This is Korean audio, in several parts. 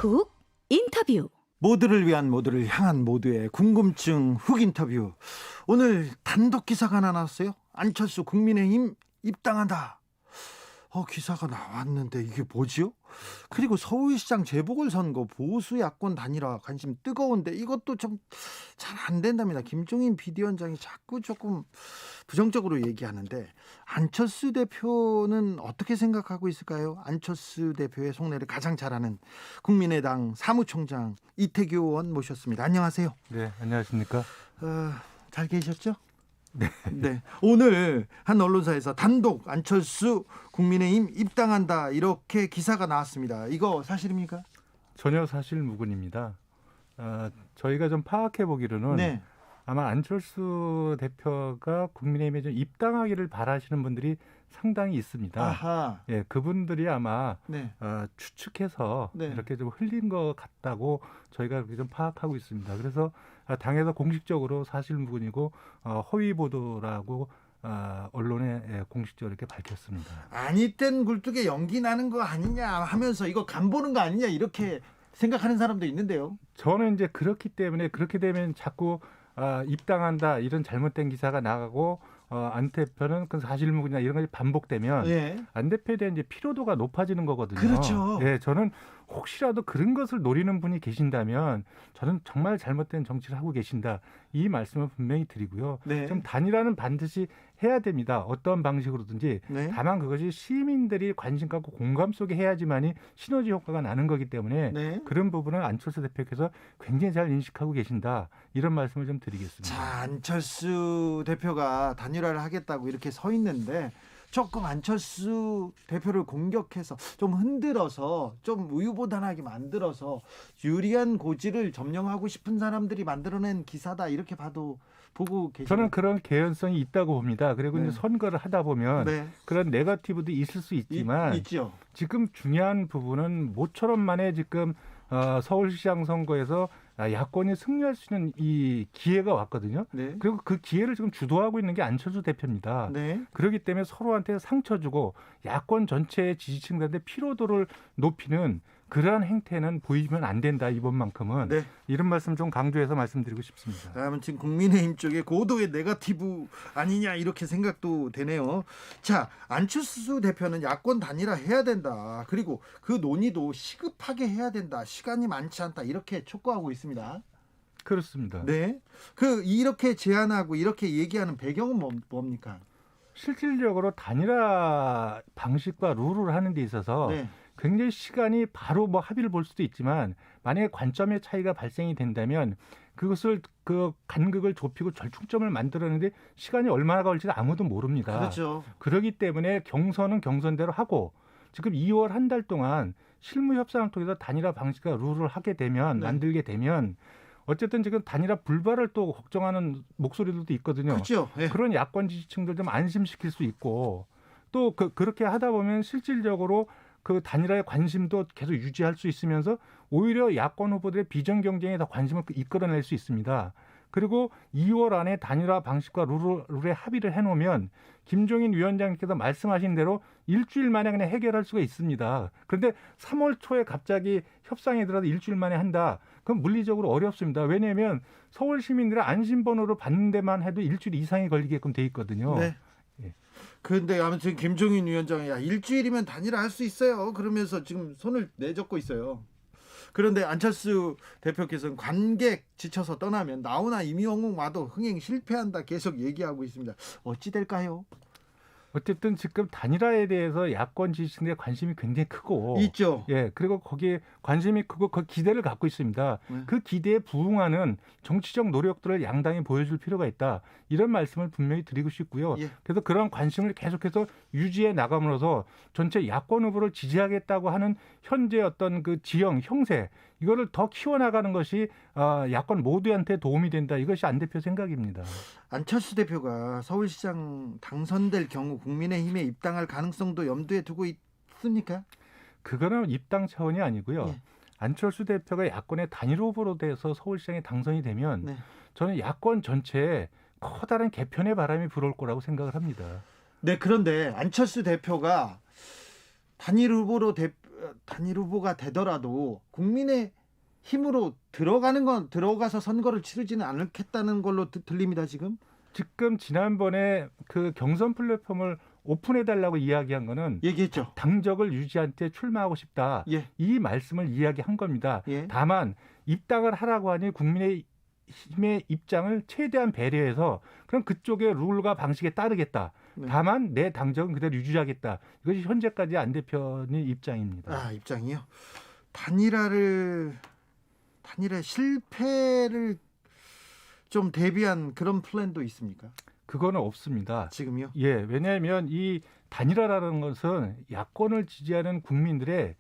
훅 인터뷰. 모두를 위한 모두를 향한 모두의 궁금증 훅 인터뷰. 오늘 단독 기사가 하나 나왔어요. 안철수 국민의힘 입당한다. 기사가 나왔는데 이게 뭐지요? 그리고 서울시장 재보궐선거 보수 야권 단일화 관심 뜨거운데 이것도 좀 잘 안 된답니다. 김종인 비대위원장이 자꾸 조금 부정적으로 얘기하는데 안철수 대표는 어떻게 생각하고 있을까요? 안철수 대표의 속내를 가장 잘 아는 국민의당 사무총장 이태규 의원 모셨습니다. 안녕하세요. 네, 안녕하십니까? 잘 계셨죠? 네. 네. 오늘 한 언론사에서 단독 안철수 국민의힘 입당한다 이렇게 기사가 나왔습니다. 이거 사실입니까? 전혀 사실무근입니다. 저희가 좀 파악해 보기로는 네. 아마 안철수 대표가 국민의힘에 좀 입당하기를 바라시는 분들이 상당히 있습니다. 아하. 예, 그분들이 아마 네. 추측해서 네. 이렇게 좀 흘린 것 같다고 저희가 그렇게 좀 파악하고 있습니다. 그래서 당에서 공식적으로 사실무근이고 허위 보도라고 언론에 공식적으로 이렇게 밝혔습니다. 아니 땐 굴뚝에 연기 나는 거 아니냐 하면서 이거 간 보는 거 아니냐 이렇게 생각하는 사람도 있는데요. 저는 이제 그렇기 때문에 그렇게 되면 자꾸 입당한다 이런 잘못된 기사가 나가고 안 대표는 그 사실무근이나 이런 것이 반복되면 네. 안 대표에 대한 이제 피로도가 높아지는 거거든요. 그렇죠. 예, 저는 혹시라도 그런 것을 노리는 분이 계신다면 저는 정말 잘못된 정치를 하고 계신다 이 말씀을 분명히 드리고요. 네. 좀 단일화는 반드시 해야 됩니다. 어떤 방식으로든지. 네. 다만 그것이 시민들이 관심 갖고 공감 속에 해야지만이 시너지 효과가 나는 거기 때문에 네. 그런 부분은 안철수 대표께서 굉장히 잘 인식하고 계신다. 이런 말씀을 좀 드리겠습니다. 자, 안철수 대표가 단일화를 하겠다고 이렇게 서 있는데 조금 안철수 대표를 공격해서 좀 흔들어서 좀 우유부단하게 만들어서 유리한 고지를 점령하고 싶은 사람들이 만들어낸 기사다 이렇게 보고 계시죠. 저는 그런 개연성이 있다고 봅니다. 그리고 네. 이제 선거를 하다 보면 네. 그런 네거티브도 있을 수 있지만 있죠. 지금 중요한 부분은 모처럼 만에 지금 서울시장 선거에서 야권이 승리할 수 있는 이 기회가 왔거든요. 네. 그리고 그 기회를 지금 주도하고 있는 게 안철수 대표입니다. 네. 그렇기 때문에 서로한테 상처 주고 야권 전체의 지지층들한테 피로도를 높이는 그러한 행태는 보이면 안 된다 이번만큼은. 네. 이런 말씀 좀 강조해서 말씀드리고 싶습니다. 아무튼 국민의힘 쪽에 고도의 네거티브 아니냐 이렇게 생각도 되네요. 자, 안철수 대표는 야권 단일화 해야 된다. 그리고 그 논의도 시급하게 해야 된다. 시간이 많지 않다. 이렇게 촉구하고 있습니다. 그렇습니다. 네. 이렇게 제안하고 이렇게 얘기하는 배경은 뭡니까? 실질적으로 단일화 방식과 룰을 하는 데 있어서 네. 굉장히 시간이 바로 합의를 볼 수도 있지만 만약에 관점의 차이가 발생이 된다면 그것을 그 간극을 좁히고 절충점을 만들어내는데 시간이 얼마나 걸릴지 아무도 모릅니다. 그렇죠. 그렇기 때문에 경선은 경선대로 하고 지금 2월 한 달 동안 실무 협상을 통해서 단일화 방식과 룰을 하게 되면 네. 만들게 되면 어쨌든 지금 단일화 불발을 또 걱정하는 목소리들도 있거든요. 그렇죠. 네. 그런 야권 지지층들 좀 안심시킬 수 있고 또 그렇게 하다 보면 실질적으로 그 단일화의 관심도 계속 유지할 수 있으면서 오히려 야권 후보들의 비전 경쟁에 더 관심을 이끌어낼 수 있습니다. 그리고 2월 안에 단일화 방식과 룰에 합의를 해놓으면 김종인 위원장님께서 말씀하신 대로 일주일 만에 그냥 해결할 수가 있습니다. 그런데 3월 초에 갑자기 협상에 들어서 일주일 만에 한다. 그건 물리적으로 어렵습니다. 왜냐하면 서울 시민들의 안심번호를 받는 데만 해도 일주일 이상이 걸리게끔 돼 있거든요. 네. 예. 그런데 아무튼 김종인 위원장이 일주일이면 단일화 할 수 있어요. 그러면서 지금 손을 내젓고 있어요. 그런데 안철수 대표께서는 관객 지쳐서 떠나면 나오나 이명웅 와도 흥행 실패한다 계속 얘기하고 있습니다. 어찌 될까요? 어쨌든 지금 단일화에 대해서 야권 지지층들의 관심이 굉장히 크고 있죠. 예, 그리고 거기에 관심이 크고 그 기대를 갖고 있습니다. 네. 그 기대에 부응하는 정치적 노력들을 양당이 보여줄 필요가 있다. 이런 말씀을 분명히 드리고 싶고요. 예. 그래서 그런 관심을 계속해서 유지해 나감으로써 전체 야권 후보를 지지하겠다고 하는 현재 어떤 그 지형, 형세 이거를 더 키워나가는 것이 야권 모두한테 도움이 된다. 이것이 안 대표 생각입니다. 안철수 대표가 서울시장 당선될 경우 국민의힘에 입당할 가능성도 염두에 두고 있습니까? 그거는 입당 차원이 아니고요. 예. 안철수 대표가 야권의 단일 후보로 돼서 서울시장에 당선이 되면 네. 저는 야권 전체에 커다란 개편의 바람이 불어올 거라고 생각을 합니다. 네, 그런데 안철수 대표가 단일 후보로 단일 후보가 되더라도 국민의 힘으로 들어가서 선거를 치르지는 않겠다는 걸로 들립니다 지금. 지금 지난번에 그 경선 플랫폼을 오픈해달라고 이야기한 거는 얘기했죠. 당적을 유지한 채 출마하고 싶다. 예. 이 말씀을 이야기한 겁니다. 예. 다만 입당을 하라고 하니 국민의힘의 입장을 최대한 배려해서 그럼 그쪽의 룰과 방식에 따르겠다. 네. 다만 내 당적은 그대로 유지하겠다. 이것이 현재까지 안 대표의 입장입니다. 아, 입장이요. 단일화 실패를 좀 대비한 그런 플랜도 있습니까? 그거는 없습니다. 지금요? 예, 왜냐하면 이 단일화라는 것은 야권을 지지하는 국민들의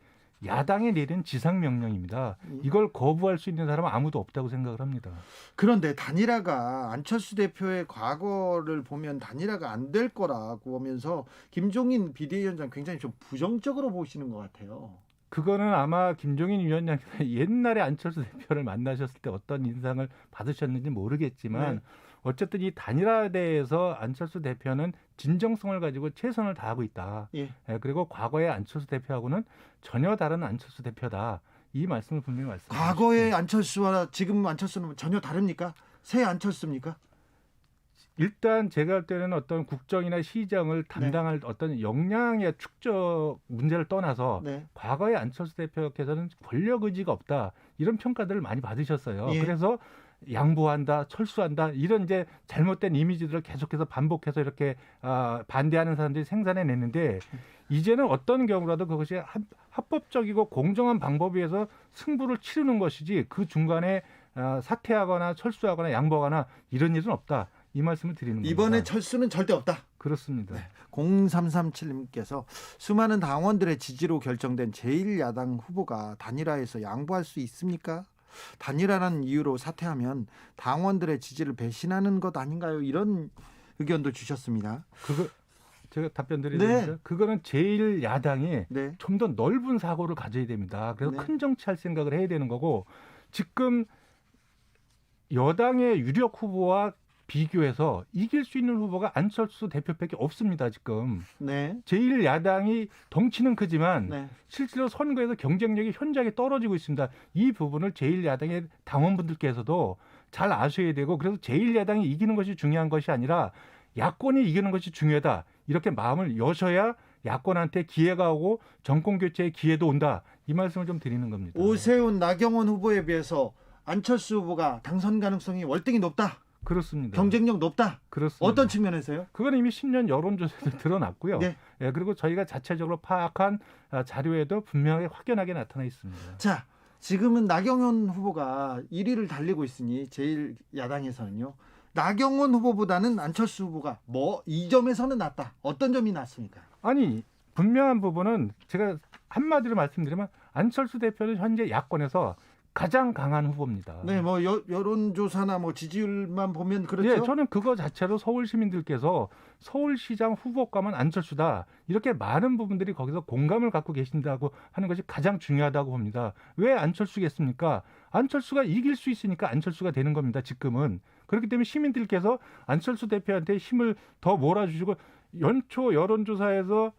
야당에 내린 지상명령입니다. 이걸 거부할 수 있는 사람은 아무도 없다고 생각을 합니다. 그런데 단일화가 안철수 대표의 과거를 보면 단일화가 안 될 거라고 하면서 김종인 비대위원장 굉장히 좀 부정적으로 보시는 것 같아요. 그거는 아마 김종인 위원장께서 옛날에 안철수 대표를 만나셨을 때 어떤 인상을 받으셨는지 모르겠지만 네. 어쨌든 이 단일화에 대해서 안철수 대표는 진정성을 가지고 최선을 다하고 있다. 예. 그리고 과거의 안철수 대표하고는 전혀 다른 안철수 대표다. 이 말씀을 분명히 말씀드립니다. 과거의 안철수와 지금 안철수는 전혀 다릅니까? 새 안철수입니까? 일단 제가 할 때는 어떤 국정이나 시정을 담당할 어떤 역량의 축적 문제를 떠나서 네. 과거의 안철수 대표께서는 권력 의지가 없다. 이런 평가들을 많이 받으셨어요. 예. 그래서 양보한다, 철수한다 이런 이제 잘못된 이미지들을 계속해서 반복해서 이렇게 반대하는 사람들이 생산해냈는데 이제는 어떤 경우라도 그것이 합법적이고 공정한 방법에 의해서 승부를 치르는 것이지 그 중간에 사퇴하거나 철수하거나 양보하거나 이런 일은 없다. 이 말씀을 드리는 겁니다. 이번에 철수는 절대 없다. 그렇습니다. 0337님께서 수많은 당원들의 지지로 결정된 제1야당 후보가 단일화에서 양보할 수 있습니까? 단일화라는 이유로 사퇴하면 당원들의 지지를 배신하는 것 아닌가요? 이런 의견도 주셨습니다. 그거 제가 답변 드리는데 네. 그거는 제1야당이 네. 좀 더 넓은 사고를 가져야 됩니다. 그래서 네. 큰 정치할 생각을 해야 되는 거고 지금 여당의 유력 후보와 비교해서 이길 수 있는 후보가 안철수 대표밖에 없습니다. 지금 네. 제1야당이 덩치는 크지만 네. 실제로 선거에서 경쟁력이 현저하게 떨어지고 있습니다. 이 부분을 제1야당의 당원분들께서도 잘 아셔야 되고 그래서 제1야당이 이기는 것이 중요한 것이 아니라 야권이 이기는 것이 중요하다. 이렇게 마음을 여셔야 야권한테 기회가 오고 정권 교체의 기회도 온다. 이 말씀을 좀 드리는 겁니다. 오세훈, 나경원 후보에 비해서 안철수 후보가 당선 가능성이 월등히 높다. 그렇습니다. 경쟁력 높다. 그렇습니다. 어떤 측면에서요? 그건 이미 10년 여론조사에도 드러났고요. 네. 예, 그리고 저희가 자체적으로 파악한 자료에도 분명하게 확연하게 나타나 있습니다. 자, 지금은 나경원 후보가 1위를 달리고 있으니 제1야당에서는요. 나경원 후보보다는 안철수 후보가 이 점에서는 낫다. 어떤 점이 낫습니까? 아니 분명한 부분은 제가 한마디로 말씀드리면 안철수 대표는 현재 야권에서 가장 강한 후보입니다. 네, 여론조사나 지지율만 보면 그렇죠. 예, 저는 그거 자체로 서울 시민들께서 서울시장 후보감은 안철수다. 이렇게 많은 부분들이 거기서 공감을 갖고 계신다고 하는 것이 가장 중요하다고 봅니다. 왜 안철수겠습니까? 안철수가 이길 수 있으니까 안철수가 되는 겁니다. 지금은. 그렇기 때문에 시민들께서 안철수 대표한테 힘을 더 몰아주시고 연초 여론조사에서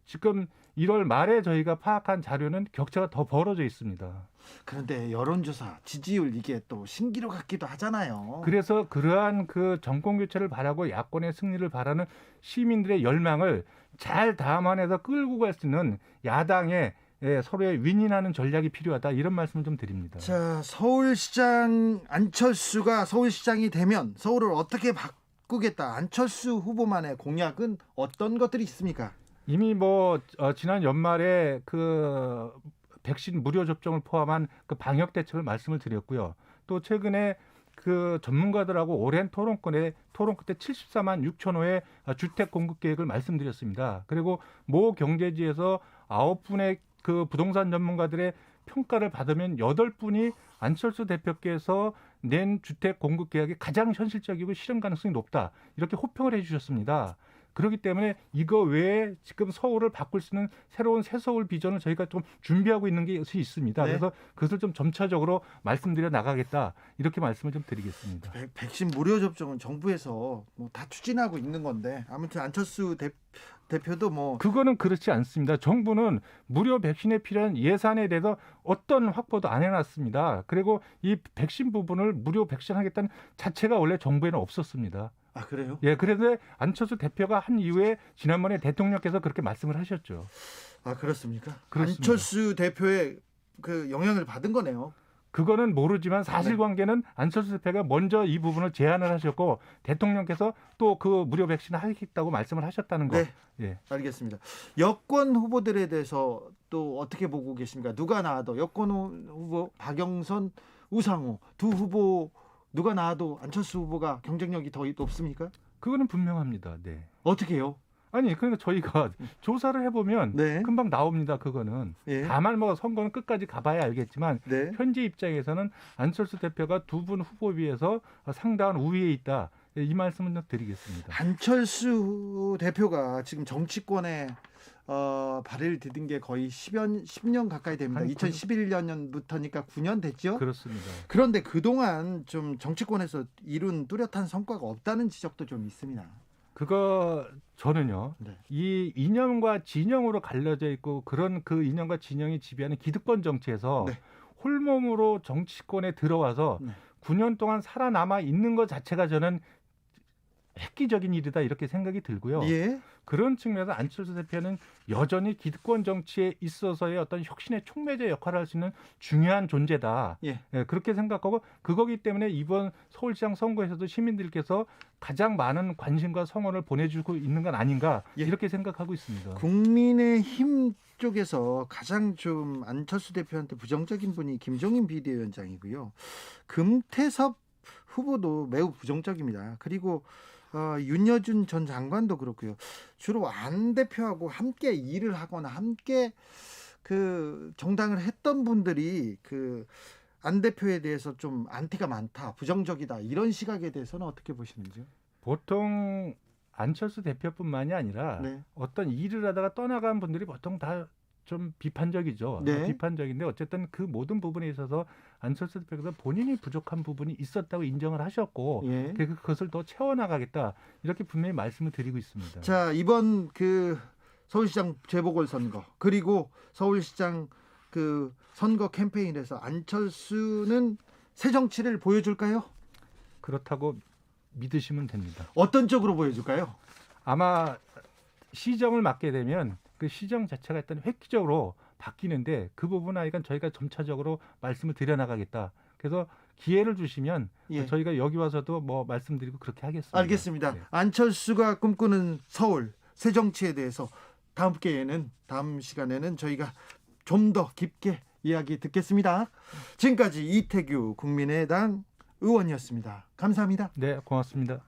지금 1월 말에 저희가 파악한 자료는 격차가 더 벌어져 있습니다. 그런데 여론조사 지지율 이게 또 신기루 같기도 하잖아요. 그래서 그러한 그 정권 교체를 바라고 야권의 승리를 바라는 시민들의 열망을 잘 담아내서 끌고 갈 수 있는 야당의 서로의 윈윈하는 전략이 필요하다. 이런 말씀을 좀 드립니다. 자, 서울시장 안철수가 서울시장이 되면 서울을 어떻게 바꾸겠다. 안철수 후보만의 공약은 어떤 것들이 있습니까? 이미 지난 연말에 그 백신 무료 접종을 포함한 그 방역 대책을 말씀을 드렸고요. 또 최근에 그 전문가들하고 오랜 토론 끝에 74만 6천 호의 주택 공급 계획을 말씀드렸습니다. 그리고 모 경제지에서 9분의 그 부동산 전문가들의 평가를 받으면 8분이 안철수 대표께서 낸 주택 공급 계획이 가장 현실적이고 실현 가능성이 높다. 이렇게 호평을 해 주셨습니다. 그렇기 때문에 이거 외에 지금 서울을 바꿀 수 있는 새로운 새 서울 비전을 저희가 좀 준비하고 있는 것이 있습니다. 네. 그래서 그것을 좀 점차적으로 말씀드려 나가겠다 이렇게 말씀을 좀 드리겠습니다. 백신 무료 접종은 정부에서 뭐 다 추진하고 있는 건데 아무튼 안철수 대표도 뭐 그거는 그렇지 않습니다. 정부는 무료 백신에 필요한 예산에 대해서 어떤 확보도 안 해놨습니다. 그리고 이 백신 부분을 무료 백신하겠다는 자체가 원래 정부에는 없었습니다. 아 그래요? 예, 그래서 안철수 대표가 한 이후에 지난번에 대통령께서 그렇게 말씀을 하셨죠. 아 그렇습니까? 그렇습니다. 안철수 대표의 그 영향을 받은 거네요. 그거는 모르지만 사실관계는 안철수 대표가 먼저 이 부분을 제안을 하셨고 대통령께서 또 그 무료 백신을 하겠다고 말씀을 하셨다는 거. 네. 예. 알겠습니다. 여권 후보들에 대해서 또 어떻게 보고 계십니까? 누가 나와도 여권 후보 박영선, 우상호 두 후보 누가 나와도 안철수 후보가 경쟁력이 더 높습니까? 그거는 분명합니다. 네. 어떻게 해요? 아니 그러니까 저희가 조사를 해보면 네. 금방 나옵니다. 그거는. 예. 다만 뭐 선거는 끝까지 가봐야 알겠지만 네. 현재 입장에서는 안철수 대표가 두 분 후보 비해서 상당한 우위에 있다. 이 말씀을 좀 드리겠습니다. 안철수 대표가 지금 정치권에 발을 디딘 게 거의 10년 가까이 됩니다. 한 2011년부터니까 9년 됐죠. 그렇습니다. 그런데 그동안 좀 정치권에서 이룬 뚜렷한 성과가 없다는 지적도 좀 있습니다. 그거 저는요. 네. 이 이념과 진영으로 갈려져 있고 그런 그 이념과 진영이 지배하는 기득권 정치에서 네. 홀몸으로 정치권에 들어와서 네. 9년 동안 살아남아 있는 것 자체가 저는 획기적인 일이다 이렇게 생각이 들고요. 예. 그런 측면에서 안철수 대표는 여전히 기득권 정치에 있어서의 어떤 혁신의 촉매제 역할을 할 수 있는 중요한 존재다. 예. 예, 그렇게 생각하고 그거기 때문에 이번 서울시장 선거에서도 시민들께서 가장 많은 관심과 성원을 보내주고 있는 건 아닌가 예. 이렇게 생각하고 있습니다. 국민의힘 쪽에서 가장 좀 안철수 대표한테 부정적인 분이 김종인 비대위원장이고요. 금태섭 후보도 매우 부정적입니다. 그리고 윤여준 전 장관도 그렇고요. 주로 안 대표하고 함께 일을 하거나 함께 그 정당을 했던 분들이 그 안 대표에 대해서 좀 안티가 많다, 부정적이다 이런 시각에 대해서는 어떻게 보시는지요? 보통 안철수 대표뿐만이 아니라 네. 어떤 일을 하다가 떠나간 분들이 보통 다 좀 비판적이죠. 네. 비판적인데 어쨌든 그 모든 부분에 있어서 안철수 대표가 본인이 부족한 부분이 있었다고 인정을 하셨고 예. 그것을 더 채워나가겠다 이렇게 분명히 말씀을 드리고 있습니다. 자, 이번 그 서울시장 재보궐선거 그리고 서울시장 그 선거 캠페인에서 안철수는 새 정치를 보여줄까요? 그렇다고 믿으시면 됩니다. 어떤 쪽으로 보여줄까요? 아마 시정을 맡게 되면 그 시정 자체가 일단 획기적으로 바뀌는데 그 부분 하여간 저희가 점차적으로 말씀을 드려나가겠다. 그래서 기회를 주시면 예. 저희가 여기 와서도 뭐 말씀드리고 그렇게 하겠습니다. 알겠습니다. 네. 안철수가 꿈꾸는 서울 새 정치에 대해서 다음 시간에는 저희가 좀 더 깊게 이야기 듣겠습니다. 지금까지 이태규 국민의당 의원이었습니다. 감사합니다. 네, 고맙습니다.